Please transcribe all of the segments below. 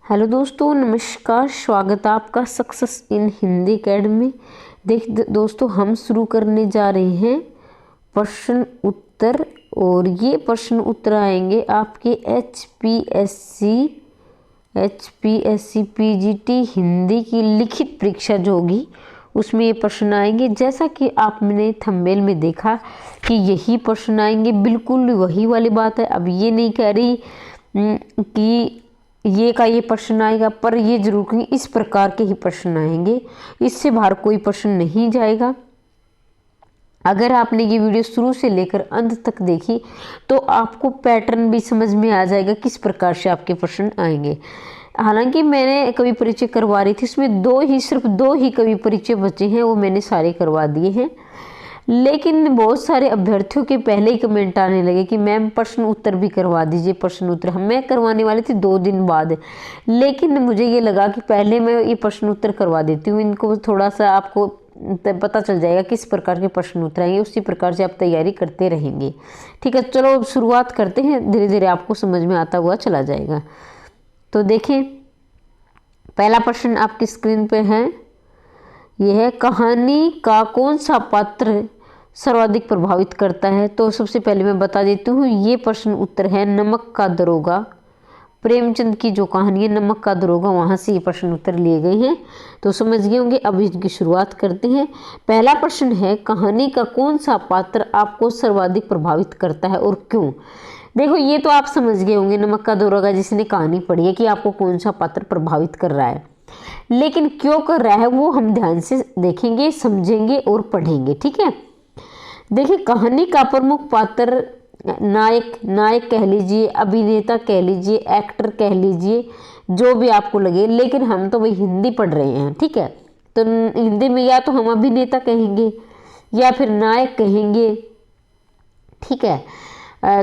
Hello दोस्तों, नमस्कार। स्वागत है आपका सक्सेस इन हिंदी एकेडमी। दोस्तों, हम शुरू करने जा रहे हैं प्रश्न उत्तर, और ये प्रश्न उत्तर आएंगे आपके एचपीएससी पीजीटी हिंदी की लिखित परीक्षा जो होगी उसमें ये प्रश्न आएंगे। जैसा कि आपने थंबनेल में देखा कि यही प्रश्न आएंगे, बिल्कुल वही वाली बात है। अब ये नहीं कह रही कि ये प्रश्न आएगा, पर ये जरूर कि इस प्रकार के ही प्रश्न आएंगे, इससे बाहर कोई प्रश्न नहीं जाएगा। अगर आपने ये वीडियो शुरू से लेकर अंत तक देखी तो आपको पैटर्न भी समझ में आ जाएगा किस प्रकार से आपके प्रश्न आएंगे। हालांकि मैंने कवि परिचय करवा रही थी, इसमें सिर्फ दो ही कवि परिचय बचे हैं, वो मैंने सारे करवा दिए हैं। लेकिन बहुत सारे अभ्यर्थियों के पहले ही कमेंट आने लगे कि मैम प्रश्न उत्तर भी करवा दीजिए। प्रश्न उत्तर मैं करवाने वाली थी 2 दिन बाद, लेकिन मुझे ये लगा कि पहले मैं ये प्रश्न उत्तर करवा देती हूँ, इनको थोड़ा सा आपको पता चल जाएगा किस प्रकार के प्रश्न उत्तर आएंगे, उसी प्रकार से आप तैयारी करते रहेंगे। ठीक है, चलो अब शुरुआत करते हैं, धीरे धीरे आपको समझ में आता हुआ चला जाएगा। तो देखें, पहला प्रश्न आपकी स्क्रीन पे है, यह है कहानी का कौन सा पात्र सर्वाधिक प्रभावित करता है। तो सबसे पहले मैं बता देती हूँ, ये प्रश्न उत्तर है नमक का दरोगा। प्रेमचंद की जो कहानी है नमक का दरोगा, वहाँ से ये प्रश्न उत्तर लिए गए हैं। तो समझ गए होंगे। अब इसकी शुरुआत करते हैं। पहला प्रश्न है, कहानी का कौन सा पात्र आपको सर्वाधिक प्रभावित करता है और क्यों। देखो, ये तो आप समझ गए होंगे, नमक का दरोगा जिसने कहानी पढ़ी है, कि आपको कौन सा पात्र प्रभावित कर रहा है। लेकिन क्यों कर रहा है वो हम ध्यान से देखेंगे, समझेंगे और पढ़ेंगे। ठीक है, देखिए, कहानी का प्रमुख पात्र नायक कह लीजिए, अभिनेता कह लीजिए, एक्टर कह लीजिए, जो भी आपको लगे, लेकिन हम तो वही हिंदी पढ़ रहे हैं। ठीक है, तो हिंदी में या तो हम अभिनेता कहेंगे या फिर नायक कहेंगे। ठीक है,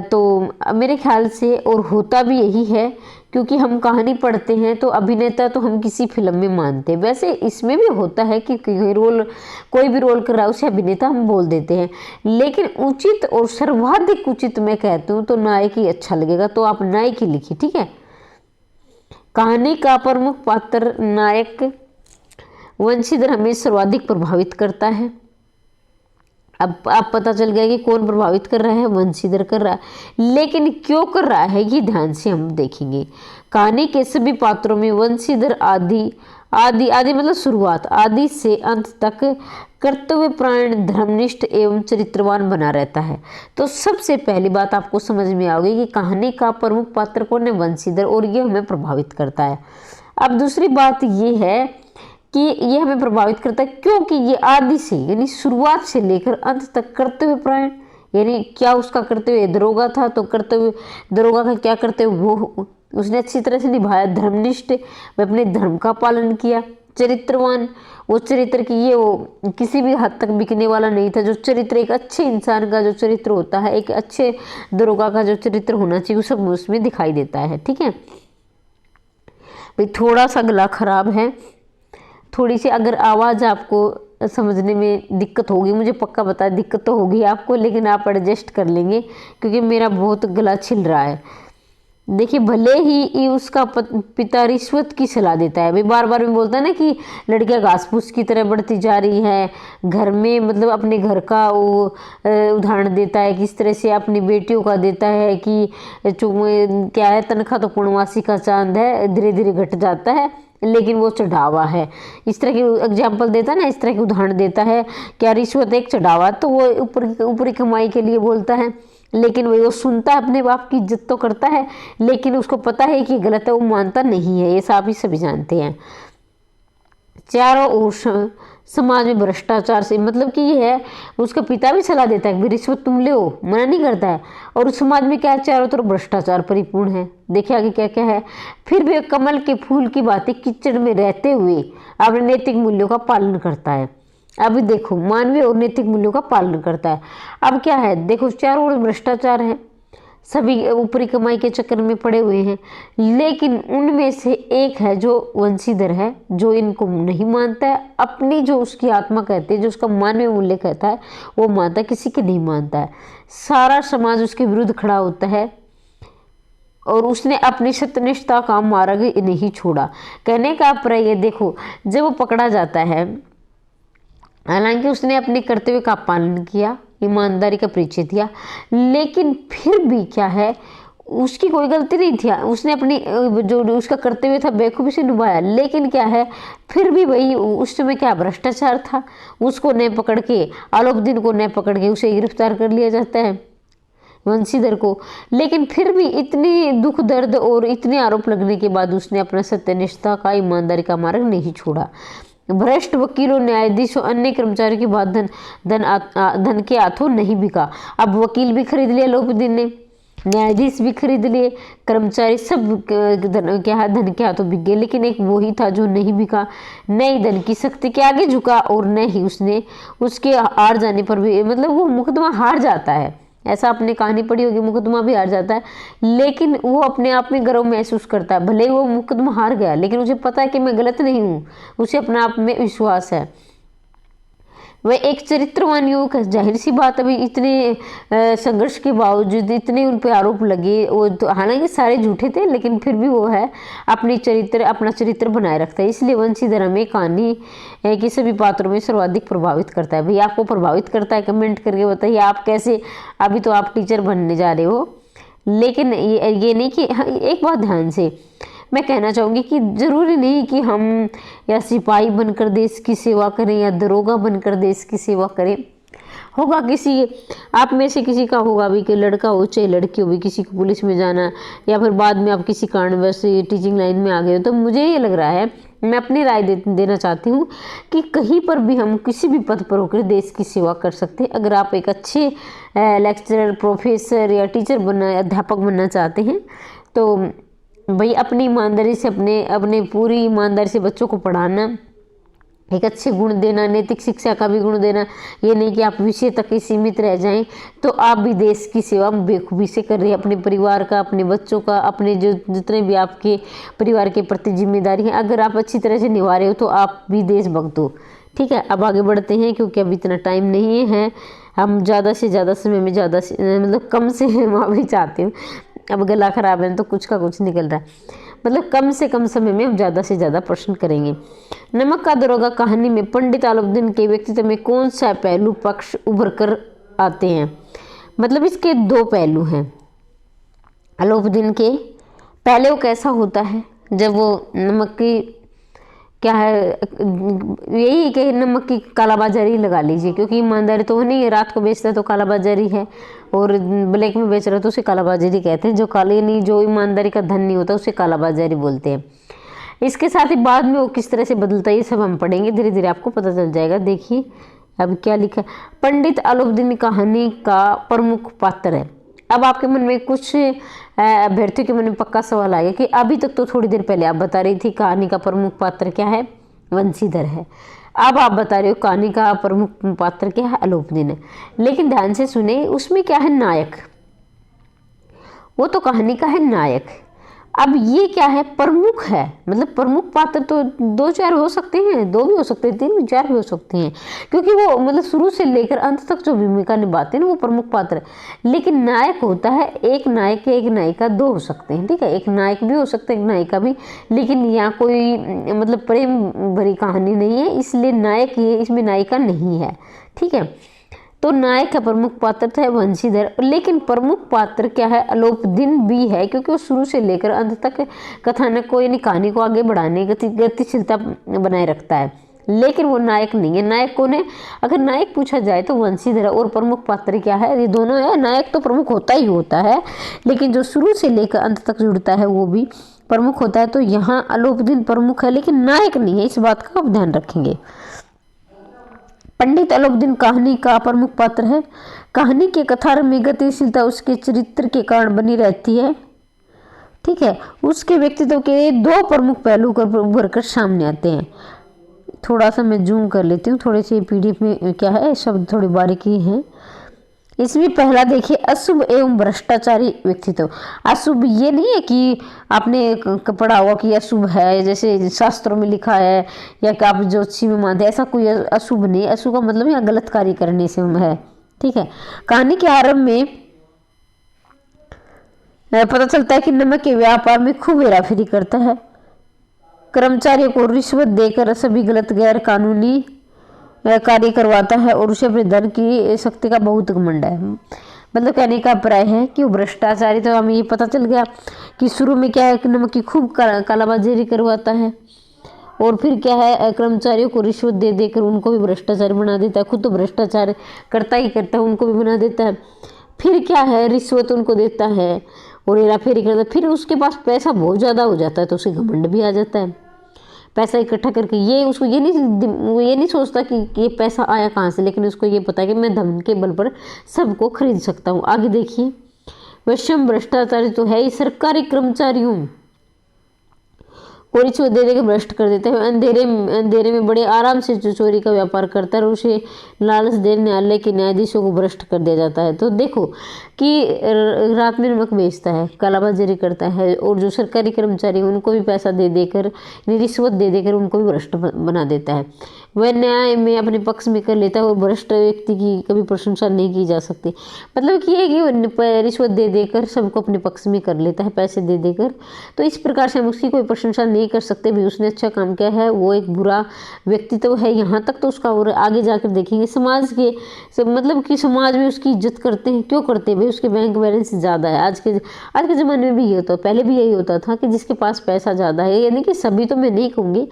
तो मेरे ख्याल से और होता भी यही है, क्योंकि हम कहानी पढ़ते हैं तो अभिनेता तो हम किसी फिल्म में मानते हैं। वैसे इसमें भी होता है कि कोई भी रोल कर रहा है उसे अभिनेता हम बोल देते हैं, लेकिन उचित और सर्वाधिक उचित मैं कहती हूँ तो नायक ही अच्छा लगेगा, तो आप नायक ही लिखिए। ठीक है, कहानी का प्रमुख पात्र नायक वंशीधर हमें सर्वाधिक प्रभावित करता है। अब आप पता चल गया कि कौन प्रभावित कर रहा है, वंशीधर कर रहा है। लेकिन क्यों कर रहा है ये ध्यान से हम देखेंगे। कहानी के सभी पात्रों में वंशीधर आदि मतलब शुरुआत, आदि से अंत तक कर्तव्यपरायण, धर्मनिष्ठ एवं चरित्रवान बना रहता है। तो सबसे पहली बात आपको समझ में आओगी कि कहानी का प्रमुख पात्र कौन है, वंशीधर, और ये हमें प्रभावित करता है। अब दूसरी बात ये है कि ये हमें प्रभावित करता है क्योंकि ये आदि से यानी शुरुआत से लेकर अंत तक कर्तव्यपरायण, यानी क्या उसका कर्तव्य दरोगा था, तो कर्तव्य दरोगा का क्या कर्तव्य वो उसने अच्छी तरह से निभाया। धर्मनिष्ठ, वह अपने धर्म का पालन किया। चरित्रवान, वो चरित्र की ये वो किसी भी हद तक बिकने वाला नहीं था। जो चरित्र एक अच्छे इंसान का जो चरित्र होता है, एक अच्छे दरोगा का जो चरित्र होना चाहिए, वो सब उसमें दिखाई देता है। ठीक है भाई, थोड़ा सा गला खराब है, थोड़ी सी अगर आवाज़ आपको समझने में दिक्कत होगी, मुझे पक्का पता है दिक्कत तो होगी आपको, लेकिन आप एडजस्ट कर लेंगे क्योंकि मेरा बहुत गला छिल रहा है। देखिए, भले ही उसका पिता रिश्वत की सलाह देता है, भाई बार बार में बोलता है ना कि लड़कियां घास फूस की तरह बढ़ती जा रही है घर में, मतलब अपने घर का वो उदाहरण देता है, किस तरह से अपनी बेटियों का देता है कि क्या है, तनख्वाह तो पूर्णमासी का चांद है, धीरे धीरे घट जाता है, लेकिन वो चढ़ावा है। इस तरह की एग्जाम्पल देता है ना, इस तरह के उदाहरण देता है। क्या रिश्वत एक चढ़ावा, तो वो ऊपरी कमाई के लिए बोलता है, लेकिन वो सुनता है, अपने बाप की इज्जत तो करता है, लेकिन उसको पता है कि गलत है, वो मानता नहीं है। ये सब ही सभी जानते हैं। चारों ओर समाज में भ्रष्टाचार से, मतलब कि ये है, उसका पिता भी सलाह देता है कि रिश्वत तुम ले, मना नहीं करता है, और उस समाज में क्या है, चारों तरफ भ्रष्टाचार परिपूर्ण है। देखिए आगे क्या क्या है, फिर भी कमल के फूल की बातें कीचड़ में रहते हुए अपने नैतिक मूल्यों का पालन करता है। अभी देखो, मानवीय और नैतिक मूल्यों का पालन करता है। अब क्या है, देखो चारों ओर भ्रष्टाचार है, सभी ऊपरी कमाई के चक्कर में पड़े हुए हैं, लेकिन उनमें से एक है जो वंशीधर है, जो इनको नहीं मानता है। अपनी जो उसकी आत्मा कहती है, जो उसका मानवीय मूल्य कहता है, वो मानता है, किसी की नहीं मानता है। सारा समाज उसके विरुद्ध खड़ा होता है और उसने अपनी सत्यनिष्ठा का मार्ग नहीं छोड़ा। कहने का अभिप्राय देखो, जब वो पकड़ा जाता है, हालांकि उसने अपने कर्तव्य का पालन किया, ईमानदारी का परिचय दिया, लेकिन फिर भी क्या है, उसकी कोई गलती नहीं थी, उसने अपनी जो उसका कर्तव्य था बेखूबी से निभाया, लेकिन क्या है, फिर भी वही उस समय क्या भ्रष्टाचार था, उसको न पकड़ के, आलोकदीन को न पकड़ के उसे गिरफ्तार कर लिया जाता है, वंशीधर को। लेकिन फिर भी इतनी दुख दर्द और इतने आरोप लगने के बाद उसने अपना सत्यनिष्ठा का, ईमानदारी का मार्ग नहीं छोड़ा। भ्रष्ट वकीलों, न्यायाधीशों, अन्य कर्मचारियों के बाद धन के हाथों नहीं बिका। अब वकील भी खरीद लिया आलोकदीन ने, न्यायाधीश भी खरीद लिए, कर्मचारी सब धन के हाथों बिक गए, लेकिन एक वही था जो नहीं बिका, न ही धन की शक्ति के आगे झुका और न ही उसने उसके हार जाने पर भी, मतलब वो मुकदमा हार जाता है, ऐसा आपने कहानी पढ़ी होगी, मुकदमा भी हार जाता है, लेकिन वो अपने आप में गर्व महसूस करता है। भले वो मुकदमा हार गया, लेकिन उसे पता है कि मैं गलत नहीं हूँ, उसे अपने आप में विश्वास है। वह एक चरित्रवान युवक है। जाहिर सी बात, अभी इतने संघर्ष के बावजूद इतने उन पर आरोप लगे, वो तो हालांकि सारे झूठे थे, लेकिन फिर भी वो है अपना चरित्र बनाए रखता है। इसलिए वंशीधर हमें कहानी के सभी पात्रों में सर्वाधिक प्रभावित करता है। भाई आपको प्रभावित करता है, कमेंट करके बताइए आप कैसे, अभी तो आप टीचर बनने जा रहे हो, लेकिन ये नहीं कि एक बात ध्यान से मैं कहना चाहूँगी कि ज़रूरी नहीं कि हम या सिपाही बनकर देश की सेवा करें या दरोगा बनकर देश की सेवा करें। होगा किसी आप में से किसी का होगा भी कि लड़का हो चाहे लड़की हो भी, किसी को पुलिस में जाना, या फिर बाद में आप किसी कारणवश टीचिंग लाइन में आ गए हो। तो मुझे ये लग रहा है, मैं अपनी राय देना चाहती हूँ कि कहीं पर भी हम किसी भी पद पर होकर देश की सेवा कर सकते हैं। अगर आप एक अच्छे लेक्चरर, प्रोफेसर या टीचर बनना, अध्यापक बनना चाहते हैं, तो भाई अपनी ईमानदारी से, अपने पूरी ईमानदारी से बच्चों को पढ़ाना, एक अच्छे गुण देना, नैतिक शिक्षा का भी गुण देना। ये नहीं कि आप विषय तक ही सीमित रह जाएं, तो आप भी देश की सेवा बेखूबी से कर रहे हैं, अपने परिवार का, अपने बच्चों का, अपने जो जितने भी आपके परिवार के प्रति जिम्मेदारी है, अगर आप अच्छी तरह से निभा रहे हो तो आप भी देशभक्त हो। ठीक है, अब आगे बढ़ते हैं, क्योंकि अब इतना टाइम नहीं है। हम ज़्यादा से ज़्यादा समय में मतलब कम से माफ़ी चाहती हूँ, अब गला खराब है तो कुछ का कुछ निकल रहा है, मतलब कम से कम समय में हम ज़्यादा से ज़्यादा प्रश्न करेंगे। नमक का दरोगा कहानी में पंडित आलोकदीन के व्यक्तित्व में कौन सा पहलू पक्ष उभर कर आते हैं? मतलब इसके दो पहलू हैं। आलोकदीन के पहले वो कैसा होता है जब वो नमक की क्या है, यही कि नमक की कालाबाजारी लगा लीजिए, क्योंकि ईमानदारी तो वो नहीं है, रात को बेचता है तो कालाबाजारी है, और ब्लैक में बेच रहा है तो उसे कालाबाजारी कहते हैं। जो काले नहीं, जो ईमानदारी का धन नहीं होता उसे कालाबाजारी बोलते हैं। इसके साथ ही बाद में वो किस तरह से बदलता है ये सब हम पढ़ेंगे, धीरे धीरे आपको पता चल जाएगा। देखिए अब क्या लिखा है, पंडित आलोकदीन कहानी का प्रमुख पात्र है। अब आपके मन में कुछ अभ्यर्थियों के मन में पक्का सवाल आएगा कि अभी तक तो थोड़ी देर पहले आप बता रही थी कहानी का प्रमुख पात्र क्या है, वंशीधर है। अब आप बता रहे हो कहानी का प्रमुख पात्र क्या है, आलोकदीन है। लेकिन ध्यान से सुने, उसमें क्या है, नायक। वो तो कहानी का है नायक। अब ये क्या है, प्रमुख है। मतलब प्रमुख पात्र तो दो चार हो सकते हैं, दो भी हो सकते हैं, तीन भी, चार भी हो सकते हैं, क्योंकि वो मतलब शुरू से लेकर अंत तक जो भूमिका निभाते हैं ना वो प्रमुख पात्र है। लेकिन नायक होता है, एक नायक एक नायिका, दो हो सकते हैं। ठीक है, एक नायक भी हो सकता है, एक नायिका भी। लेकिन यहाँ कोई मतलब प्रेम भरी कहानी नहीं है, इसलिए नायक ही है, इसमें नायिका नहीं है। ठीक है, तो नायक का प्रमुख पात्र था वंशीधर। लेकिन प्रमुख पात्र क्या है, आलोकदीन भी है, क्योंकि वो शुरू से लेकर अंत तक कथानक को यानी कहानी को आगे बढ़ाने गतिशीलता बनाए रखता है। लेकिन वो नायक नहीं है। नायक कौन है? अगर नायक पूछा जाए तो वंशीधर है। और प्रमुख पात्र क्या है? ये दोनों है। नायक तो प्रमुख होता ही होता है, लेकिन जो शुरू से लेकर अंत तक जुड़ता है वो भी प्रमुख होता है। तो यहाँ आलोकदीन प्रमुख है, लेकिन नायक नहीं है। इस बात का आप ध्यान रखेंगे। पंडित आलोकदीन कहानी का प्रमुख पात्र है। कहानी के कथार में गतिशीलता उसके चरित्र के कारण बनी रहती है। ठीक है, उसके व्यक्तित्व के दो प्रमुख पहलू उभर कर सामने आते हैं। थोड़ा सा मैं जूम कर लेती हूँ, थोड़े से पीडीएफ में क्या है शब्द थोड़ी बारीकी है। इसमें पहला देखिए, अशुभ एवं भ्रष्टाचारी व्यक्तित्व। अशुभ ये नहीं है कि आपने पढ़ा होगा कि अशुभ है, जैसे शास्त्रों में लिखा है या कि आप ज्योतिषी में मानते हैं, ऐसा कोई अशुभ नहीं। अशुभ का मतलब यहाँ गलत कार्य करने से है। ठीक है, कहानी के आरंभ में पता चलता है कि नमक के व्यापार में खूब हेराफेरी करता है, कर्मचारियों को रिश्वत देकर सभी गलत गैर कानूनी कार्य करवाता है और उसे अपने धन की शक्ति का बहुत घमंड है। मतलब कहने का अभिप्राय है कि वो भ्रष्टाचारी। तो हमें ये पता चल गया कि शुरू में क्या है कि नमक की खूब कालाबाजारी करवाता है और फिर क्या है कर्मचारियों को रिश्वत दे देकर उनको भी भ्रष्टाचारी बना देता है, खुद तो भ्रष्टाचार करता ही करता है, उनको भी बना देता है। फिर क्या है रिश्वत उनको देता है और हेराफेरी करता है, फिर उसके पास पैसा बहुत ज़्यादा हो जाता है तो उसे घमंड भी आ जाता है। पैसा इकट्ठा करके ये उसको ये नहीं सोचता कि ये पैसा आया कहाँ से, लेकिन उसको ये पता है कि मैं धन के बल पर सबको खरीद सकता हूँ। आगे देखिए, वैश्यम भ्रष्टाचारी तो है ही, सरकारी कर्मचारियों को रिश्वत दे के भ्रष्ट कर देते हैं। अंधेरे में बड़े आराम से जो चोरी का व्यापार करता है और उसे लालच दे न्यायालय के न्यायाधीशों को भ्रष्ट कर दिया जाता है। तो देखो कि रात में नमक बेचता है, कालाबाजारी करता है और जो सरकारी कर्मचारी उनको भी पैसा दे देकर, रिश्वत दे देकर उनको भी भ्रष्ट बना देता है। वह न्याय में अपने पक्ष में कर लेता है और भ्रष्ट व्यक्ति की कभी प्रशंसा नहीं की जा सकती। मतलब कि ये कि रिश्वत दे देकर सबको अपने पक्ष में कर लेता है, पैसे दे देकर। तो इस प्रकार से हम उसकी कोई प्रशंसा नहीं कर सकते भी उसने अच्छा काम किया है, वो एक बुरा व्यक्ति तो है यहाँ तक तो उसका। और आगे जाकर देखेंगे समाज के मतलब कि समाज में उसकी इज्जत करते हैं, क्यों करते हैं भाई, उसके बैंक बैलेंस ज़्यादा है। आज के ज़माने में भी ये होता है, पहले भी यही होता था कि जिसके पास पैसा ज़्यादा है, यानी कि सभी तो मैं नहीं कहूँगी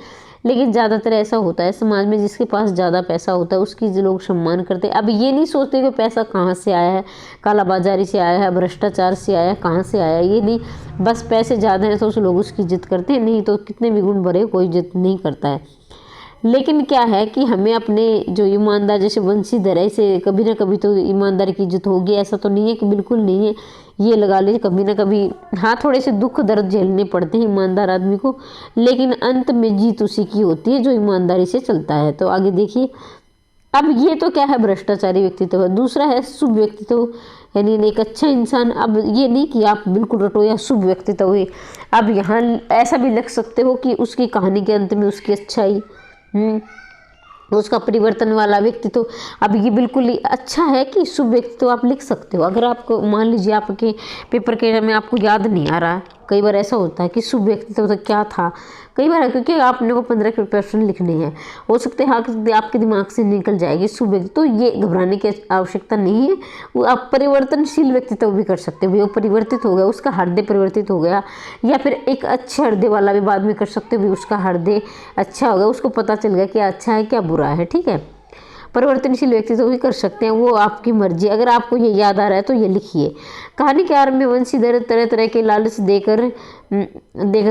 लेकिन ज़्यादातर ऐसा होता है समाज में, जिसके पास ज़्यादा पैसा होता है उसकी लोग सम्मान करते हैं। अब ये नहीं सोचते कि पैसा कहाँ से आया है, कालाबाजारी से आया है, भ्रष्टाचार से आया है, कहाँ से आया है, ये नहीं, बस पैसे ज़्यादा हैं तो उस लोग उसकी इज्जत करते हैं, नहीं तो कितने भी गुण भरे कोई इज्जत नहीं करता है। लेकिन क्या है कि हमें अपने जो ईमानदार जैसे वंशीधर है, इसे कभी ना कभी तो ईमानदार की इज्जत होगी, ऐसा तो नहीं है कि बिल्कुल नहीं है, ये लगा लीजिए कभी ना कभी हाँ थोड़े से दुख दर्द झेलने पड़ते हैं ईमानदार आदमी को, लेकिन अंत में जीत उसी की होती है जो ईमानदारी से चलता है। तो आगे देखिए, अब ये तो क्या है भ्रष्टाचारी व्यक्तित्व है। दूसरा है शुभ व्यक्तित्व, यानी एक अच्छा इंसान। अब ये नहीं कि आप बिल्कुल रटो या शुभ व्यक्तित्व हुई, अब यहाँ ऐसा भी लिख सकते हो कि उसकी कहानी के अंत में उसकी अच्छाई, उसका परिवर्तन वाला व्यक्तित्व। अब ये बिल्कुल ही अच्छा है कि शुभ व्यक्तित्व आप लिख सकते हो। अगर आपको मान लीजिए आपके पेपर के में आपको याद नहीं आ रहा है, कई बार ऐसा होता है कि शुभ व्यक्तित्व तो क्या था, कई बार क्योंकि आपने को 15 प्रश्न लिखने हैं, हो सकते हैं हाँ आपके दिमाग से निकल जाएगी शुभ व्यक्तित्व, तो ये घबराने की आवश्यकता नहीं है। वो आप परिवर्तनशील व्यक्तित्व भी कर सकते हो, वो परिवर्तित हो गया, उसका हृदय परिवर्तित हो गया, या फिर एक अच्छे हृदय वाला भी बाद में कर सकते हो, उसका हृदय अच्छा हो गया, उसको पता चल गया क्या अच्छा है क्या बुरा है, ठीक है। परिवर्तनशील व्यक्तित्व भी कर सकते हैं, वो आपकी मर्जी। अगर आपको ये याद आ रहा है तो ये लिखिए। कहानी के आरंभ में वंशीधर तरह तरह के लालच देकर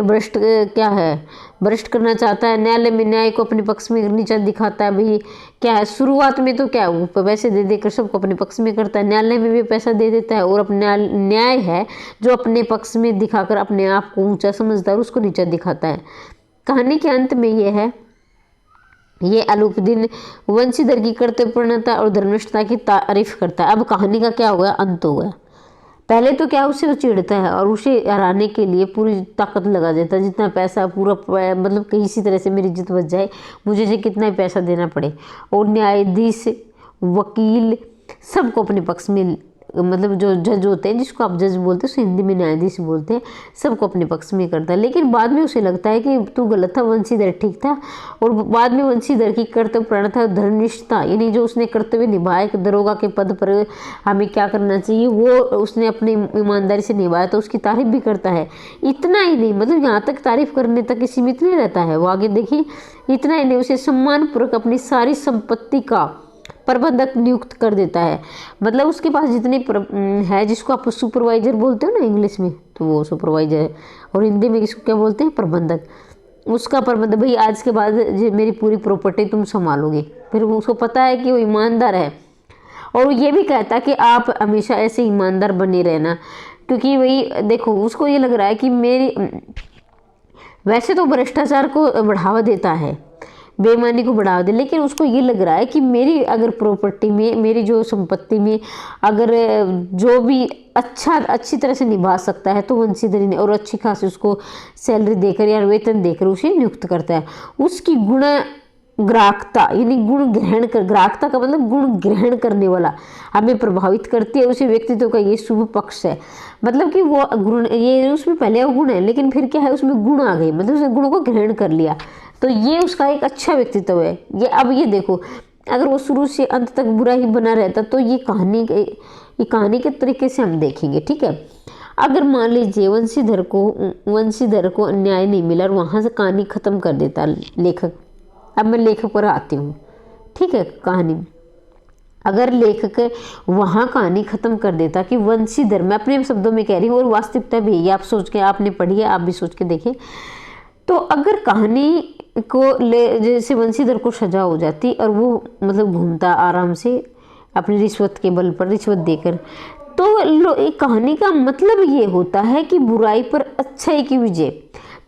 भ्रष्ट क्या है भ्रष्ट करना चाहता है। न्यायालय में न्याय को अपने पक्ष में नीचा दिखाता है। भाई क्या है, शुरुआत में तो क्या है वो पैसे दे देकर सबको अपने पक्ष में करता है, न्यायालय में भी पैसा दे देता है और अपने न्याय है जो अपने पक्ष में दिखाकर अपने आप को ऊंचा समझता है, उसको नीचा दिखाता है। कहानी के अंत में ये है, ये अलाउद्दीन वंशीधर की कर्तव्यपूर्णता और धर्मिष्ठता की तारीफ करता है। अब कहानी का क्या हो गया, अंत हो गया। पहले तो क्या उसे चिढ़ता है और उसे हराने के लिए पूरी ताकत लगा देता है, जितना पैसा पूरा मतलब किसी तरह से मेरी इज्जत बच जाए, मुझे से कितना ही पैसा देना पड़े। और न्यायाधीश वकील सबको अपने पक्ष में, मतलब जो जज होते हैं, जिसको आप जज बोलते हैं उसे हिंदी में न्यायाधीश बोलते हैं, सबको अपने पक्ष में करता है। लेकिन बाद में उसे लगता है कि तू गलत था, वंशीधर ठीक था। और बाद में वंशीधर की कर्तव्यपरायणता और धर्मनिष्ठता, यानी जो उसने कर्तव्य निभाया कि दरोगा के पद पर हमें क्या करना चाहिए, वो उसने अपनी ईमानदारी से निभाया, तो उसकी तारीफ भी करता है। इतना ही नहीं, मतलब यहाँ तक तारीफ करने तक सीमित नहीं रहता है वो, आगे देखिए। इतना ही नहीं, उसे सम्मानपूर्वक अपनी सारी संपत्ति का प्रबंधक नियुक्त कर देता है। मतलब उसके पास जितनी है, जिसको आप सुपरवाइजर बोलते हो ना इंग्लिश में, तो वो सुपरवाइजर है, और हिंदी में किसको क्या बोलते हैं, प्रबंधक। उसका प्रबंधक, भाई आज के बाद मेरी पूरी प्रॉपर्टी तुम संभालोगे। फिर उसको पता है कि वो ईमानदार है, और ये भी कहता है कि आप हमेशा ऐसे ईमानदार बने रहना, क्योंकि वही देखो उसको ये लग रहा है कि मेरी, वैसे तो भ्रष्टाचार को बढ़ावा देता है, बेईमानी को बढ़ावा दे, लेकिन उसको ये लग रहा है कि मेरी अगर प्रॉपर्टी में, मेरी जो संपत्ति में अगर जो भी अच्छी तरह से निभा सकता है तो वंशीधर ने, और अच्छी खासी उसको सैलरी देकर या वेतन देकर उसे नियुक्त करता है। उसकी ग्राहकता यानी गुण ग्रहण कर, ग्राहकता का मतलब गुण ग्रहण करने वाला, हमें प्रभावित करती है उसी व्यक्तित्व का ये शुभ पक्ष है। मतलब कि वो गुण, ये उसमें पहले गुण है लेकिन फिर क्या है उसमें गुण आ गए, मतलब उसने गुणों को ग्रहण कर लिया, तो ये उसका एक अच्छा व्यक्तित्व है ये। अब ये देखो अगर वो शुरू से अंत तक बुरा ही बना रहता तो ये कहानी के तरीके से हम देखेंगे, ठीक है। अगर मान लीजिए वंशीधर को अन्याय नहीं मिला और वहाँ से कहानी खत्म कर देता लेखक। अब मैं लेखक पर आती हूँ, ठीक है। कहानी अगर लेखक वहाँ कहानी खत्म कर देता कि वंशीधर, मैं अपने शब्दों में कह रही हूँ और वास्तविकता भी ये आप सोच के, आपने पढ़ी है आप भी सोच के देखें, तो अगर कहानी को ले जैसे वंशीधर को सजा हो जाती और वो मतलब घूमता आराम से अपनी रिश्वत के बल पर, रिश्वत देकर, तो एक कहानी का मतलब ये होता है कि बुराई पर अच्छाई की विजय।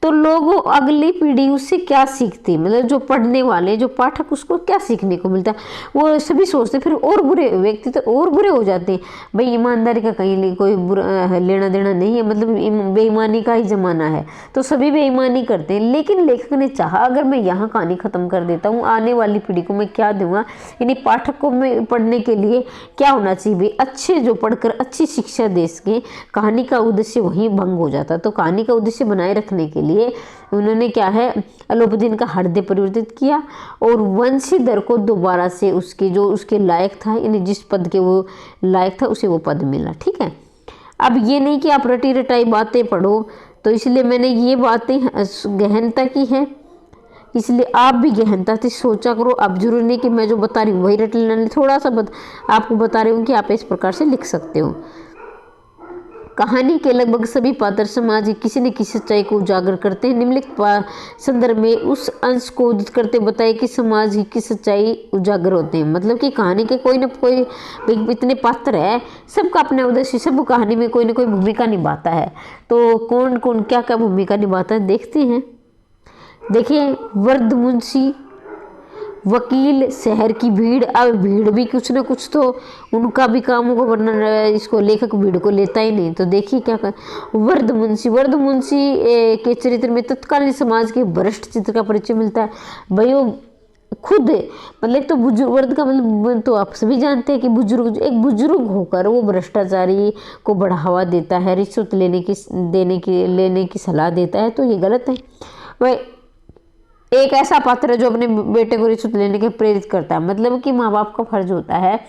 तो लोग अगली पीढ़ी उससे क्या सीखती, मतलब जो पढ़ने वाले जो पाठक उसको क्या सीखने को मिलता, वो सभी सोचते फिर और बुरे व्यक्ति तो और बुरे हो जाते हैं। भाई ईमानदारी का कहीं कोई बुरा लेना देना नहीं है, मतलब बेईमानी का ही ज़माना है तो सभी बेईमानी करते हैं। लेकिन लेखक ने चाहा अगर मैं यहाँ कहानी ख़त्म कर देता हूँ, आने वाली पीढ़ी को मैं क्या दूंगा, यानी पाठक को मैं पढ़ने के लिए क्या होना चाहिए, भाई अच्छे जो पढ़कर अच्छी शिक्षा दे सके। कहानी का उद्देश्य वहीं भंग हो जाता, तो कहानी का उद्देश्य बनाए रखने के लिए उन्होंने क्या है अलोपदीन का हृदय परिवर्तित किया और वंशीधर को दोबारा से उसके जो उसके लायक था, यानी जिस पद के वो लायक था उसे वो पद मिला, ठीक है। अब ये नहीं कि आप रटी रटाई बातें पढ़ो, तो इसलिए मैंने ये बातें गहनता की है, इसलिए आप भी गहनता से सोचा करो। अब जरूरी नहीं कि मैं जो बता रही हूँ वही रट लेना, थोड़ा सा आपको बता रही हूँ कि आप इस प्रकार से लिख सकते हो। कहानी के लगभग सभी पात्र समाज की किसी न किसी सच्चाई को उजागर करते हैं। निम्नलिखित संदर्भ में उस अंश को उदित करते बताए कि समाज की सच्चाई उजागर होते हैं। मतलब कि कहानी के कोई ना कोई, इतने पात्र है, सबका अपना उद्देश्य, सब कहानी में कोई ना कोई भूमिका निभाता है। तो कौन कौन क्या क्या भूमिका निभाता है देखते हैं। देखिए वृद्ध मुंशी, वकील, शहर की भीड़। अब भीड़ भी कुछ ना कुछ तो उनका भी काम होगा, वरना इसको लेखक भीड़ को लेता ही नहीं। तो देखिए क्या कर वृद्ध मुंशी के चरित्र में तत्कालीन समाज के वरिष्ठ चित्र का परिचय मिलता है। भाई वो खुद मतलब तो बुजुर्ग, वर्द का मतलब तो आप सभी जानते हैं कि बुजुर्ग, एक बुजुर्ग होकर वो भ्रष्टाचारी को बढ़ावा देता है, रिश्वत लेने की सलाह देता है, तो ये गलत है। वह एक ऐसा पात्र है जो अपने बेटे को रिश्वत लेने के प्रेरित करता है। मतलब कि माँ बाप का फर्ज होता है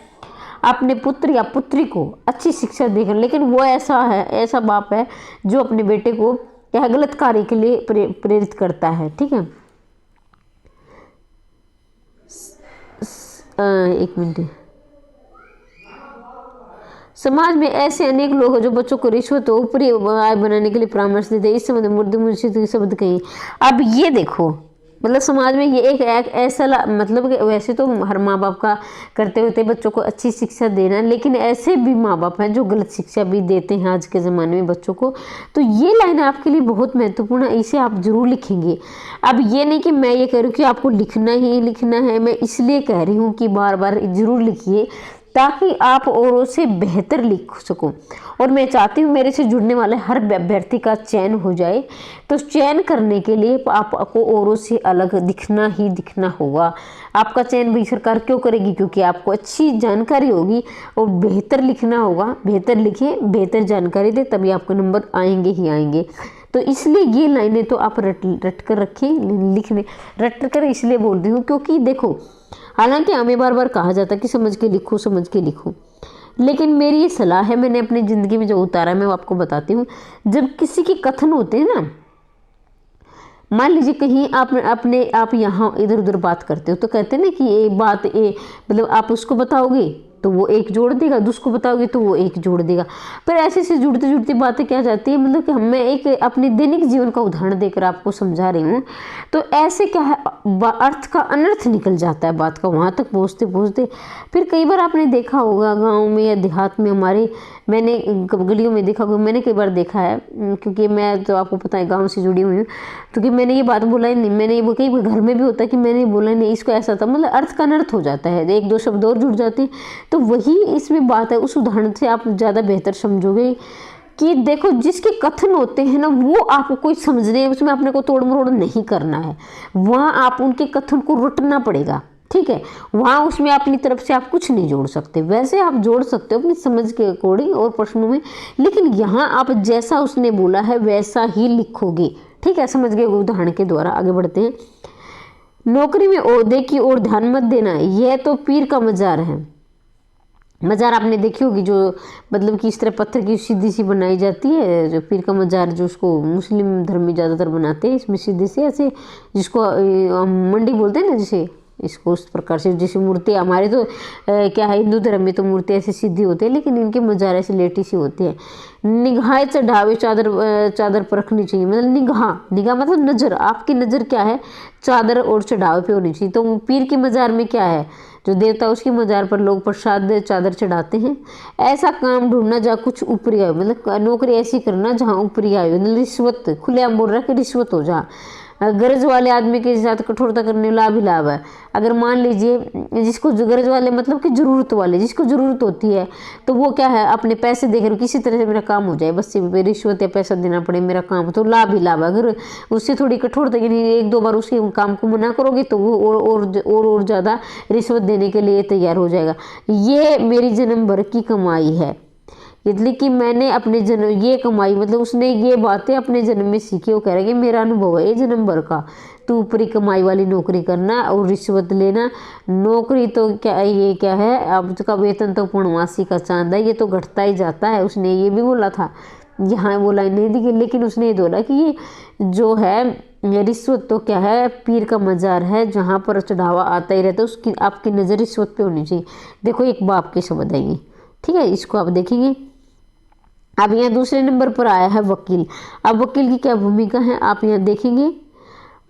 अपने पुत्र या पुत्री को अच्छी शिक्षा देकर, लेकिन वो ऐसा बाप है जो अपने बेटे को क्या गलत कार्य के लिए प्रेरित करता है, ठीक है। एक मिनट। समाज में ऐसे अनेक लोग हैं जो बच्चों को रिश्वत और ऊपरी आय बनाने के लिए परामर्श देते हैं। इस संबंध में मुर्दे मुंशी शब्द कही। अब ये देखो मतलब समाज में ये एक ऐसा मतलब वैसे तो हर माँ बाप का करते होते बच्चों को अच्छी शिक्षा देना, लेकिन ऐसे भी माँ बाप हैं जो गलत शिक्षा भी देते हैं आज के ज़माने में बच्चों को। तो ये लाइन आपके लिए बहुत महत्वपूर्ण है, इसे आप जरूर लिखेंगे। अब ये नहीं कि मैं ये कह रही हूँ कि आपको लिखना ही लिखना है, मैं इसलिए कह रही हूँ कि बार बार जरूर लिखिए ताकि आप औरों से बेहतर लिख सको। और मैं चाहती हूँ मेरे से जुड़ने वाले हर अभ्यर्थी का चयन हो जाए। तो चयन करने के लिए आपको औरों से अलग दिखना ही दिखना होगा। आपका चयन भी सरकार क्यों करेगी? क्योंकि आपको अच्छी जानकारी होगी और बेहतर लिखना होगा। बेहतर लिखें, बेहतर जानकारी दें, तभी आपके नंबर आएंगे ही आएंगे। तो इसलिए ये लाइनें तो आप रट कर रखें, लिखने रट कर इसलिए बोल रही हूँ क्योंकि देखो, हालांकि हमें बार बार कहा जाता है कि समझ के लिखो, समझ के लिखो, लेकिन मेरी ये सलाह है, मैंने अपनी ज़िंदगी में जो उतारा मैं वो आपको बताती हूँ। जब किसी के कथन होते हैं ना, मान लीजिए कहीं आप यहाँ इधर उधर बात करते हो तो कहते हैं ना कि ये बात मतलब आप उसको बताओगे तो वो एक जोड़ देगा, दूसरे बताओगे तो वो एक जोड़ देगा। पर ऐसे से जुड़ती जुड़ती बातें क्या जाती है, मतलब कि मैं एक अपने दैनिक जीवन का उदाहरण देकर आपको समझा रही हूँ। तो ऐसे क्या है, अर्थ का अनर्थ निकल जाता है बात का, वहाँ तक पहुँचते पहुँचते। फिर कई बार आपने देखा होगा गाँव में या देहात में, हमारे मैंने गलियों में देखा होगा, मैंने कई बार देखा है, क्योंकि मैं तो आपको पता है गाँव से जुड़ी हुई हूँ, क्योंकि मैंने ये बात बोला ही नहीं, मैंने वो कई घर में भी होता है कि मैंने बोला नहीं, इसको ऐसा था, मतलब अर्थ का अनर्थ हो जाता है, एक दो शब्द और जुड़ जाते हैं। तो वही इसमें बात है, उस उदाहरण से आप ज़्यादा बेहतर समझोगे। कि देखो जिसके कथन होते हैं ना वो आपको कोई समझने, उसमें अपने को तोड़ मरोड़ नहीं करना है, वहाँ आप उनके कथन को रटना पड़ेगा, ठीक है। वहाँ उसमें अपनी तरफ से आप कुछ नहीं जोड़ सकते, वैसे आप जोड़ सकते हो अपनी समझ के अकॉर्डिंग और प्रश्नों में, लेकिन यहाँ आप जैसा उसने बोला है वैसा ही लिखोगे, ठीक है। समझ गए। उदाहरण के द्वारा आगे बढ़ते हैं। नौकरी में ओहदे की ओर ध्यान मत देना, यह तो पीर का मजार है। मजार आपने देखी होगी, जो मतलब कि इस तरह पत्थर की सीधी सी बनाई जाती है, जो पीर का मजार, जो उसको मुस्लिम धर्म में ज़्यादातर बनाते हैं, इसमें सीधे से ऐसे, जिसको मंडी बोलते हैं ना, जिसे इसको उस प्रकार से, जैसे मूर्ति हमारे तो क्या है, हिंदू धर्म में तो मूर्ति ऐसे सीधी होती है, लेकिन इनके मजार ऐसे लेटी सी होती है। निगाह चढ़ावे चादर परखनी चाहिए, मतलब निगाह मतलब नज़र, आपकी नज़र क्या है, चादर और चढ़ावे पे होनी चाहिए। तो पीर के मजार में क्या है, जो देवता उसकी मजार पर लोग प्रसाद चादर चढ़ाते हैं। ऐसा काम ढूंढना जहाँ कुछ ऊपरी आए, मतलब नौकरी ऐसी करना जहाँ ऊपरी आए, मतलब रिश्वत, खुलेआम बोल रहा है कि रिश्वत हो जहाँ। गरज वाले आदमी के साथ कठोरता करने लाभ ही लाभ है। अगर मान लीजिए जिसको गरज वाले मतलब कि ज़रूरत वाले, जिसको ज़रूरत होती है, तो वो क्या है, अपने पैसे देकर किसी तरह से मेरा काम हो जाए, बस रिश्वत या पैसा देना पड़े मेरा काम, तो लाभ ही लाभ है। अगर उससे थोड़ी कठोरता, यानी एक दो बार उसके काम को मना करोगे तो वो और ज़्यादा रिश्वत देने के लिए तैयार हो जाएगा। ये मेरी जन्म भर की कमाई है, इसलिए कि मैंने अपने जन्म ये कमाई, मतलब उसने ये बातें अपने जन्म में सीखी। वो कह रहा है कि मेरा अनुभव है ये जन्म भर का, तो ऊपरी कमाई वाली नौकरी करना और रिश्वत लेना। नौकरी तो क्या, ये क्या है, अब का वेतन तो पूर्णमासी का चांद है, ये तो घटता ही जाता है। उसने ये भी बोला था, यहाँ वो लाइन नहीं दी, लेकिन उसने ये बोला कि ये जो है रिश्वत तो क्या है, पीर का मजार है, जहाँ पर चढ़ावा आता ही रहता है, उसकी आपकी नज़र रिश्वत पे होनी चाहिए। देखो एक बाप के शब्द है ये, ठीक है, इसको आप देखेंगे। अब यहाँ दूसरे नंबर पर आया है वकील। अब वकील की क्या भूमिका है आप यहाँ देखेंगे।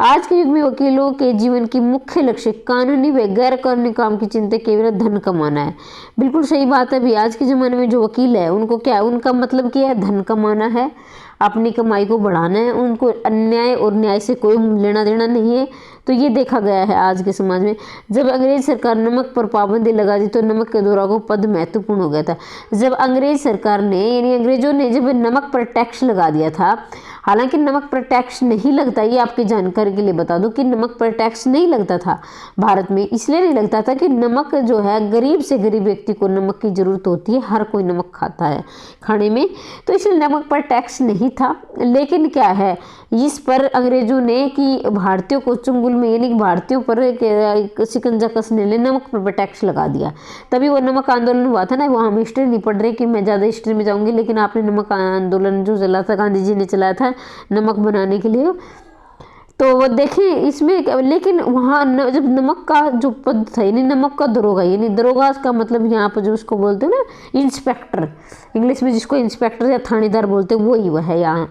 आज के युग में वकीलों के जीवन की मुख्य लक्ष्य कानूनी व गैर कानूनी काम की चिंता केवल धन कमाना है। बिल्कुल सही बात है भी। आज के ज़माने में जो वकील है उनको क्या है, उनका मतलब क्या है, धन कमाना है, अपनी कमाई को बढ़ाना है, उनको अन्याय और न्याय से कोई लेना देना नहीं है। तो ये देखा गया है आज के समाज में। जब अंग्रेज सरकार नमक पर पाबंदी लगा दी तो नमक के दौरा को पद महत्वपूर्ण हो गया था। जब अंग्रेज सरकार ने, यानी अंग्रेजों ने जब नमक पर टैक्स लगा दिया था, हालांकि नमक पर टैक्स नहीं लगता, ये आपकी जानकारी के लिए बता दूं कि नमक पर टैक्स नहीं लगता था भारत में। इसलिए नहीं लगता था कि नमक जो है, गरीब से गरीब व्यक्ति को नमक की ज़रूरत होती है, हर कोई नमक खाता है खाने में, तो इसलिए नमक पर टैक्स नहीं था। लेकिन क्या है, इस पर अंग्रेजों ने कि भारतीयों को चुंगल में, यानी भारतीयों पर शिकंजा कसने लिए नमक पर टैक्स लगा दिया। तभी वो नमक आंदोलन हुआ था ना। वहाँ हम हिस्ट्री नहीं पढ़ रहे कि मैं ज़्यादा हिस्ट्री में जाऊँगी, लेकिन आपने नमक आंदोलन जो चला था, गांधी जी ने चलाया था नमक बनाने के लिए, तो वो देखें इसमें। लेकिन वहाँ जब नमक का जो पद था, यानी नमक का दरोगा, यानी दरोगा का मतलब यहाँ पर जो उसको बोलते हैं ना इंस्पेक्टर, इंग्लिश में जिसको इंस्पेक्टर या थानेदार बोलते हैं, वही वह है यहाँ।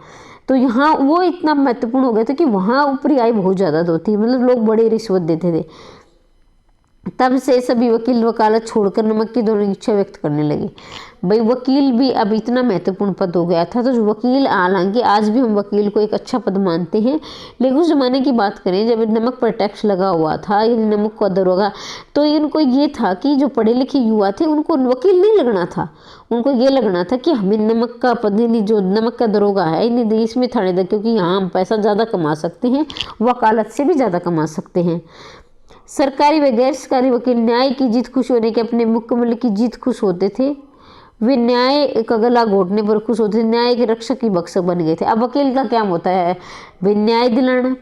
तो यहाँ वो इतना महत्वपूर्ण हो गया था कि वहाँ ऊपरी आय बहुत ज़्यादा होती, मतलब लोग बड़ी रिश्वत देते थे। तब से सभी वकील वकालत छोड़कर नमक की दोनों इच्छा व्यक्त करने लगे। भाई वकील भी अब इतना महत्वपूर्ण पद हो गया था। तो जो वकील, हालांकि आज भी हम वकील को एक अच्छा पद मानते हैं, लेकिन उस ज़माने की बात करें जब नमक पर टैक्स लगा हुआ था, यानी नमक का दरोगा, तो इनको ये था कि जो पढ़े लिखे युवा थे उनको वकील नहीं लगना था। उनको ये लगना था कि हमें नमक का पद, यानी जो नमक का दरोगा है, यानी देश में थानेदार, क्योंकि यहाँ हम पैसा ज़्यादा कमा सकते हैं, वकालत से भी ज़्यादा कमा सकते हैं। सरकारी व गैर सरकारी वकील न्याय की जीत खुश होने के, अपने मुकम्मल की जीत खुश होते थे। वे न्याय का गला घोटने पर खुश होते थे, न्याय के रक्षक की बख्शक बन गए थे। अब वकील का क्या होता है, वे न्याय दिलाना।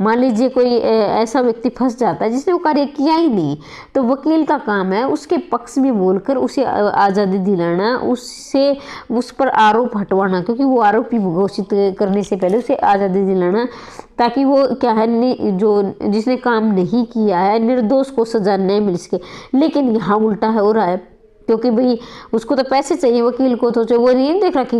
मान लीजिए कोई ऐसा व्यक्ति फंस जाता है जिसने वो कार्य किया ही नहीं, तो वकील का काम है उसके पक्ष में बोलकर उसे आज़ादी दिलाना, उससे उस पर आरोप हटवाना, क्योंकि वो आरोपी घोषित करने से पहले उसे आज़ादी दिलाना, ताकि वो क्या है, जो जिसने काम नहीं किया है निर्दोष को सजा नहीं मिल सके। लेकिन यहाँ उल्टा हो रहा है, क्योंकि भाई उसको तो पैसे चाहिए, वकील को तो वो नहीं देख रहा कि